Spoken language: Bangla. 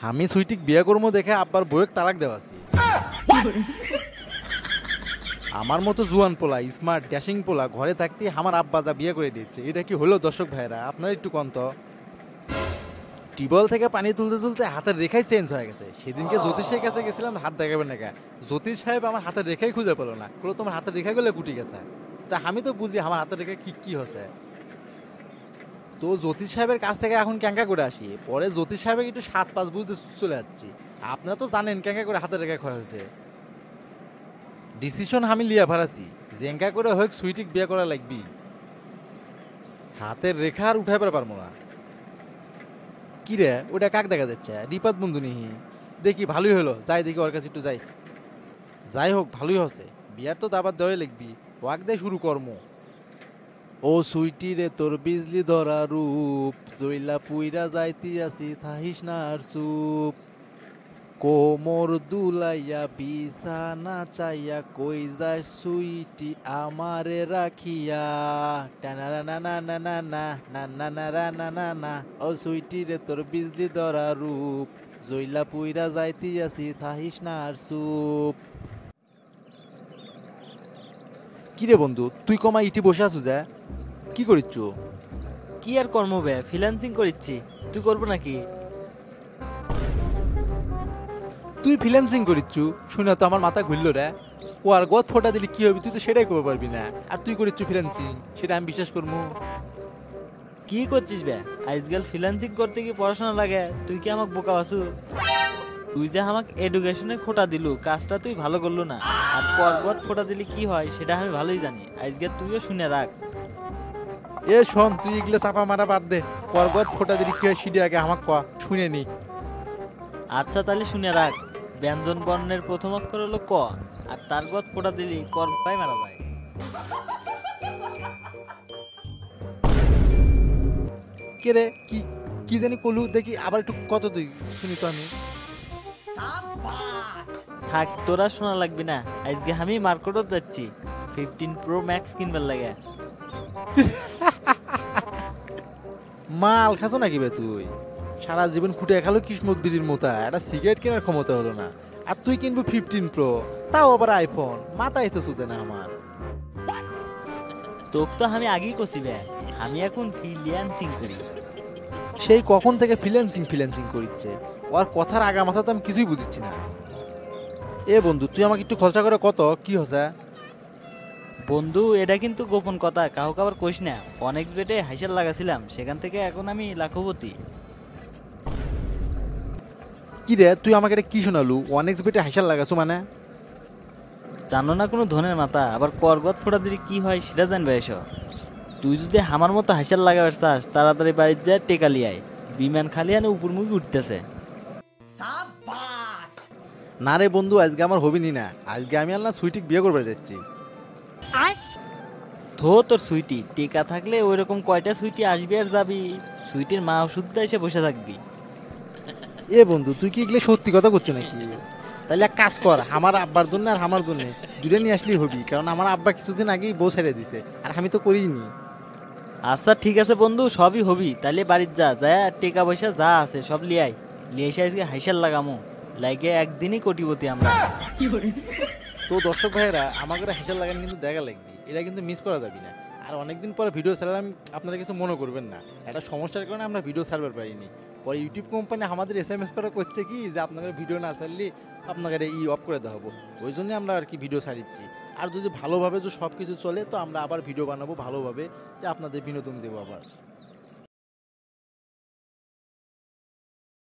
আমি সুইটিক বিয়ে করবো দেখে আব্বার বউয়ের তালাক দেওয়াছি। আমার মতো জুয়ান পোলা, স্মার্ট ড্যাশিং পোলা ঘরে থাকতে আমার আব্বা যা বিয়ে করে দিচ্ছে, এটা কি হলো? দর্শক ভাইরা আপনারা একটু কন্ত। টিউবওয়েল থেকে পানি তুলতে তুলতে হাতের রেখাই চেঞ্জ হয়ে গেছে। সেদিনকে জ্যোতিষের কাছে গেছিলাম হাত দেখাবেন না, জ্যোতিষ সাহেব আমার হাতের রেখাই খুঁজে পেলো না, বলো তোমার হাতের রেখাগুলো কুটি গেছে। তা আমি তো বুঝি আমার হাতের রেখা কি হচ্ছে। তো জ্যোতিষ সাহেবের কাছ থেকে এখন ক্যাঙ্কা করে আসি, পরে জ্যোতিষ সাহেবের একটু 7-5 বুঝতে চলে যাচ্ছি। আপনারা তো জানেন ক্যাঙ্কা করে হাতের রেখা ক্ষয় হয়েছে। ডিসিশন আমি লিয়া ফারাছি, জেঙ্কা করে হোক সুইটিক বিয়ে করা লাগবি। হাতের রেখা আর উঠাইবার পারবো না। কি রে ওটা কাক দেখা যাচ্ছে? রিপাত বন্ধু নিহি। দেখি ভালোই হলো, যাই দেখি ওর কাছে একটু যাই। যাই হোক ভালোই হচ্ছে, বিয়ার তো দাবার দেওয়াই লিখবি। ওয়াক দে শুরু কর্ম। ও সুইটি রে তোর বিজলি ধরা রূপ, জইলা পুইরা যাইতি আছি থাহিস না আর চুপ। কোমর দুলাইয়া বিছানা চাইয়া কই যায় সুইটি আমারে রাখিয়া। টানা না না না না না না না না না না না না। ও সুইটি রে তোর বিজলি ধরা রূপ, জইলা পুইরা যাইতি আছি থাহিস না আর চুপ। কিরে বন্ধু তুই কমা ইটি বসে আছু যা, কি করিচ্ছ? কি আর কর্ম বে, ফ্রিল্যান্সিং করিচ্ছি। তুই করবো নাকি? তুই ফ্রিল্যান্সিং করিচ্ছু শুনে তো আমার মাথা ঘুরল রে। ও আর গদ ফোটা দিলে কি হবে, তুই তো সেটাই করতে পারবি না। আর তুই করিচ্ছু ফ্রিল্যান্সিং, সেটা আমি বিশ্বাস করবো? কি করছিস বে? আজকাল ফ্রিল্যান্সিং করতে কি পড়াশোনা লাগে? তুই কি আমাকে বোকা বাসু? তুই যে আমাকে এডুকেশনের খোটা দিলু, কাজটা তুই ভালো করলু না। আর পর্বত ফোটা দিলে কি হয় সেটা আমি ভালোই জানি। আজকে তুইও শুনে রাখ। এ শোন, তুই এগুলো চাপা মারা বাদ দে। পর্বত ফোটা দিলি কি হয় সেটা আগে আমাকে ক, শুনে নি। আচ্ছা তাহলে শুনে রাখ, ব্যঞ্জন বর্ণের প্রথম অক্ষর হলো ক, আর তার গত ফোটা দিলি কর পাই মারা যায়। কে রে কি কি জানি কলু, দেখি আবার একটু কত তুই শুনি তো আমি। থাক তোরা শোনা লাগবি না, আজকে আমি মার্কেটত যাচ্ছি 15 প্রো ম্যাক্স কিনবার লাগে। মাল খাসো নাকি বে তুই? সারা জীবন খুঁটে খালো কিসমত বিড়ির মোতা, একটা সিগারেট কেনার ক্ষমতা হলো না। আর তুই কিনবি 15 প্রো, তাও আবার আইফোন। মাথায় তো শুধে না আমার। তোকে তো আমি আগেই কছি বে, আমি এখন ফ্রিল্যান্সিং করি। সেই কখন থেকে ফ্রিল্যান্সিং ফ্রিল্যান্সিং করিচ্ছে, ওর কথার আগা মাথা তো আমি কিছুই বুঝিচ্ছি না। এ বন্ধু তুই আমাকে একটু খরচা করে কত কি হচ্ছে? বন্ধু এটা কিন্তু গোপন কথা, কাউকে আবার কইস না। অনেক বেটে হাইসার লাগাছিলাম, সেখান থেকে এখন আমি লাখপতি। কি রে তুই আমাকে এটা কি শোনালু? অনেক বেটে হাইসার লাগাছো মানে? জানো না কোনো ধনের মাথা, আবার করগত ফোটা দিলে কি হয় সেটা জানবে এসো। তুই যদি আমার মতো হাইসার লাগাবার চাস, তাড়াতাড়ি বাড়ির যায় টেকা লিয়াই। বিমান খালি আনে উপর মুখে উঠতেছে। না রে বন্ধু, আজকে আমার হবি নি না। আজকে আমি আর না সুইটিক বিয়ে করবে যাচ্ছি। থো তোর সুইটি, টেকা থাকলে ওই রকম কয়টা সুইটি আসবি আর যাবি। সুইটির মা ওষুধ এসে বসে থাকবি। এ বন্ধু তুই কি এগুলো সত্যি কথা করছো নাকি? তাহলে এক কাজ কর, আমার আব্বার জন্য আর আমার জন্য দুটো নিয়ে আসলেই হবি, কারণ আমার আব্বা কিছুদিন আগেই বউ ছেড়ে দিছে আর আমি তো করিনি। আচ্ছা ঠিক আছে বন্ধু, সবই হবি। তাহলে বাড়ির যা যায় টেকা পয়সা যা আছে সব লিয়াই। লিয়ে এসে আজকে হাইসার লাগামো, লাগে একদিনই কোটিপতি আমরা। তো দর্শক ভাইয়েরা আমাকে হেসেল লাগান কিন্তু দেখা লাগবে, এটা কিন্তু মিস করা যাবে না। আর অনেকদিন পরে ভিডিও ছাড়লাম, আপনারা কিছু মনে করবেন না। একটা সমস্যার কারণে আমরা ভিডিও ছাড়বার পারিনি। পরে ইউটিউব কোম্পানি আমাদের SMS করা করছে কি যে আপনাদের ভিডিও না ছাড়লে আপনাদের অফ করে দেওয়া হবো। ওই জন্য আমরা আর কি ভিডিও ছাড়িচ্ছি। আর যদি ভালোভাবে যদি সব কিছু চলে তো আমরা আবার ভিডিও বানাবো ভালোভাবে, যে আপনাদের বিনোদন দেবো আবার।